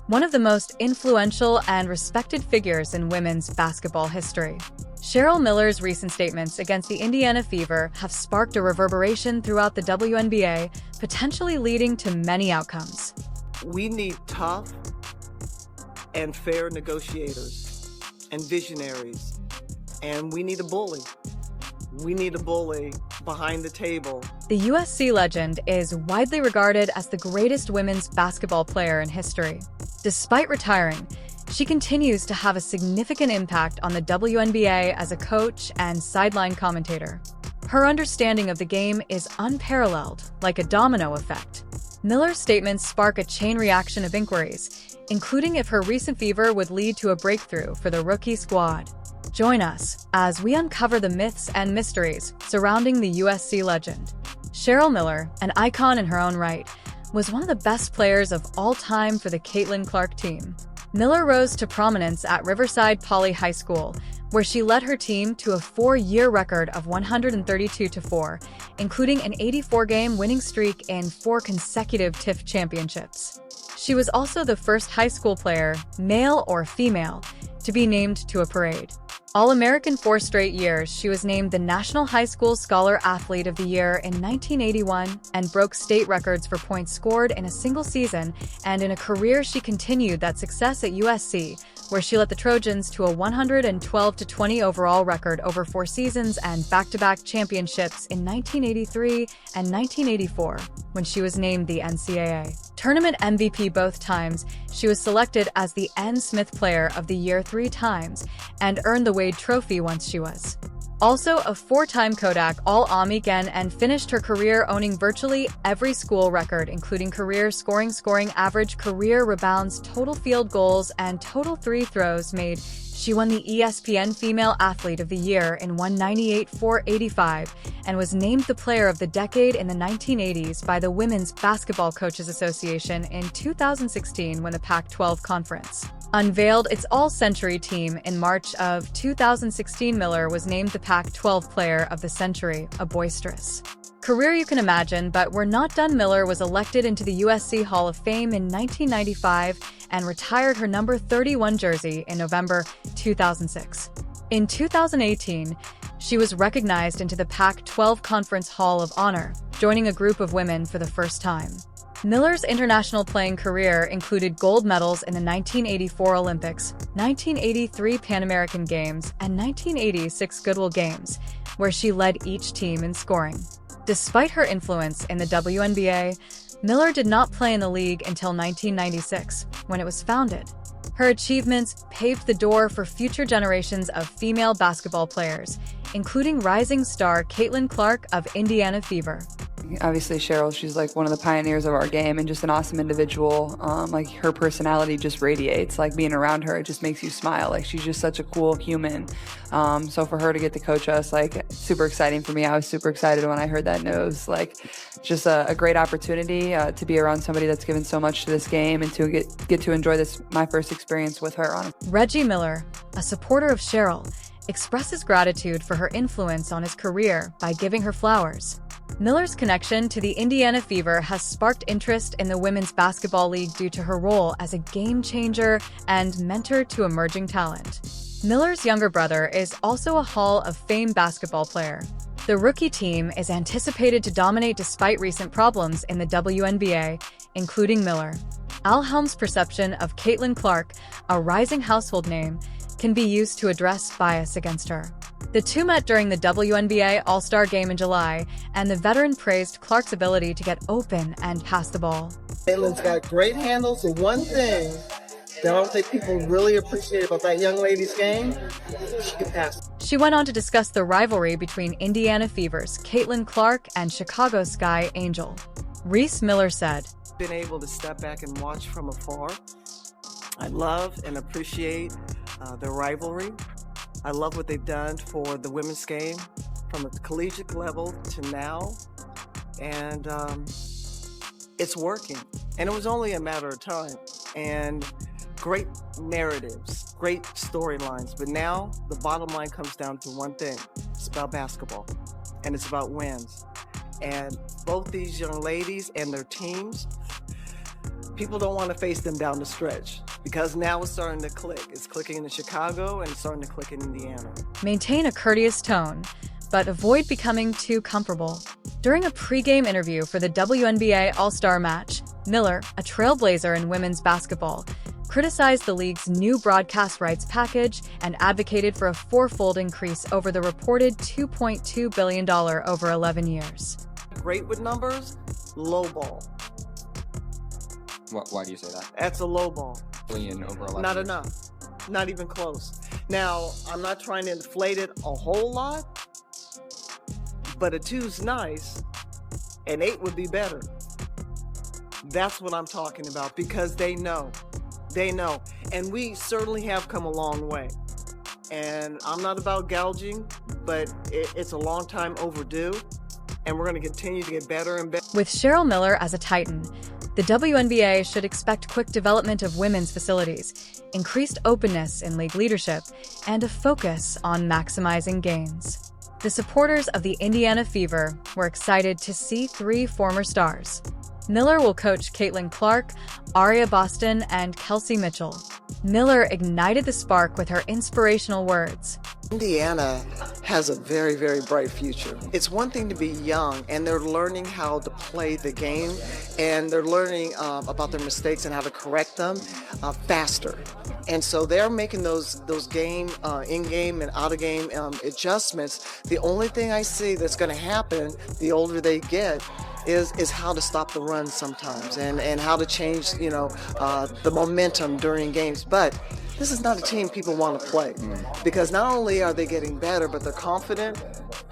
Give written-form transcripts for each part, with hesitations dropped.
one of the most influential and respected figures in women's basketball history. Cheryl Miller's recent statements against the Indiana Fever have sparked a reverberation throughout the WNBA, potentially leading to many outcomes. We need tough and fair negotiators and visionaries, and we need a bully. We need a bully behind the table. The USC legend is widely regarded as the greatest women's basketball player in history. Despite retiring, she continues to have a significant impact on the WNBA as a coach and sideline commentator. Her understanding of the game is unparalleled, like a domino effect. Miller's statements spark a chain reaction of inquiries, including if her recent fever would lead to a breakthrough for the rookie squad. Join us as we uncover the myths and mysteries surrounding the USC legend. Cheryl Miller, an icon in her own right, was one of the best players of all time for the Caitlin Clark team. Miller rose to prominence at Riverside Poly High School, where she led her team to a 4-year record of 132-4, including an 84-game winning streak in 4 consecutive TIFF championships. She was also the first high school player, male or female, to be named to a parade. All-American 4 straight years, she was named the National High School Scholar Athlete of the Year in 1981 and broke state records for points scored in a single season, and in a career she continued that success at USC, where she led the Trojans to a 112-20 overall record over 4 seasons and back-to-back championships in 1983 and 1984, when she was named the NCAA Tournament MVP both times. She was selected as the N. Smith Player of the Year 3 times and earned the Wade Trophy once she was also a 4-time Kodak All-American and finished her career owning virtually every school record, including career scoring average, career rebounds, total field goals, and total free throws made. She won the ESPN Female Athlete of the Year in 198-485 and was named the Player of the Decade in the 1980s by the Women's Basketball Coaches Association in 2016 when the Pac-12 Conference unveiled its All-Century team in March of 2016. Miller was named the Pac-12 Player of the Century, a boisterous career you can imagine, but we're not done. Miller was elected into the USC Hall of Fame in 1995 and retired her number 31 jersey in November 2006. In 2018, she was recognized into the Pac-12 Conference Hall of Honor, joining a group of women for the first time. Miller's international playing career included gold medals in the 1984 Olympics, 1983 Pan American Games, and 1986 Goodwill Games, where she led each team in scoring. Despite her influence in the WNBA, Miller did not play in the league until 1996, when it was founded. Her achievements paved the door for future generations of female basketball players, including rising star Caitlin Clark of Indiana Fever. Obviously, Cheryl, she's like one of the pioneers of our game and just an awesome individual. Like her personality just radiates. Like being around her, it just makes you smile. Like she's just such a cool human. So for her to get to coach us, like super exciting for me. I was super excited when I heard that news. Like just a great opportunity to be around somebody that's given so much to this game and to get to enjoy this, my first experience with her. Reggie Miller, a supporter of Cheryl, expresses gratitude for her influence on his career by giving her flowers. Miller's connection to the Indiana Fever has sparked interest in the Women's Basketball League due to her role as a game changer and mentor to emerging talent. Miller's younger brother is also a Hall of Fame basketball player. The rookie team is anticipated to dominate despite recent problems in the WNBA, including Miller. Al Helm's perception of Caitlin Clark, a rising household name, can be used to address bias against her. The two met during the WNBA All-Star Game in July, and the veteran praised Clark's ability to get open and pass the ball. Caitlin's got great handles. The one thing that I don't think people really appreciate about that young lady's game, she can pass. She went on to discuss the rivalry between Indiana Fever's Caitlin Clark and Chicago Sky Angel. Reese Miller said, Been able to step back and watch from afar. I love and appreciate the rivalry. I love what they've done for the women's game from the collegiate level to now, and it's working. And it was only a matter of time. And great narratives, great storylines. But now the bottom line comes down to one thing. It's about basketball, and it's about wins. And both these young ladies and their teams, People don't want to face them down the stretch because now it's starting to click. It's clicking in Chicago and it's starting to click in Indiana. Maintain a courteous tone, but avoid becoming too comfortable. During a pre-game interview for the WNBA All-Star match, Miller, a trailblazer in women's basketball, criticized the league's new broadcast rights package and advocated for a fourfold increase over the reported $2.2 billion over 11 years. Great with numbers, low ball. Why do you say that? That's a low ball. Billion over 11 Not years. enough. Not even close. Now, I'm not trying to inflate it a whole lot, but a 2's nice, and 8 would be better. That's what I'm talking about because they know. They know. And we certainly have come a long way. And I'm not about gouging, but it's a long time overdue, and we're going to continue to get better and better. With Cheryl Miller as a titan, the WNBA should expect quick development of women's facilities, increased openness in league leadership, and a focus on maximizing gains. The supporters of the Indiana Fever were excited to see 3 former stars. Miller will coach Caitlin Clark, Aria Boston, and Kelsey Mitchell. Miller ignited the spark with her inspirational words. Indiana has a very, very bright future. It's one thing to be young, and they're learning how to play the game, and they're learning about their mistakes and how to correct them faster. And so they're making those game, in-game and out-of-game adjustments. The only thing I see that's going to happen the older they get is how to stop the run sometimes and how to change, the momentum during games. But this is not a team people want to play because not only are they getting better, but they're confident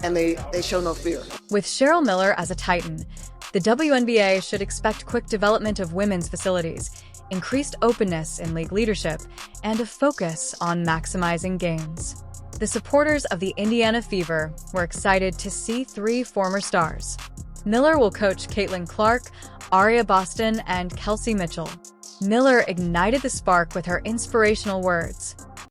and they show no fear. With Cheryl Miller as a titan, the WNBA should expect quick development of women's facilities, increased openness in league leadership, and a focus on maximizing gains. The supporters of the Indiana Fever were excited to see 3 former stars. Miller will coach Caitlin Clark, Aria Boston, and Kelsey Mitchell. Miller ignited the spark with her inspirational words.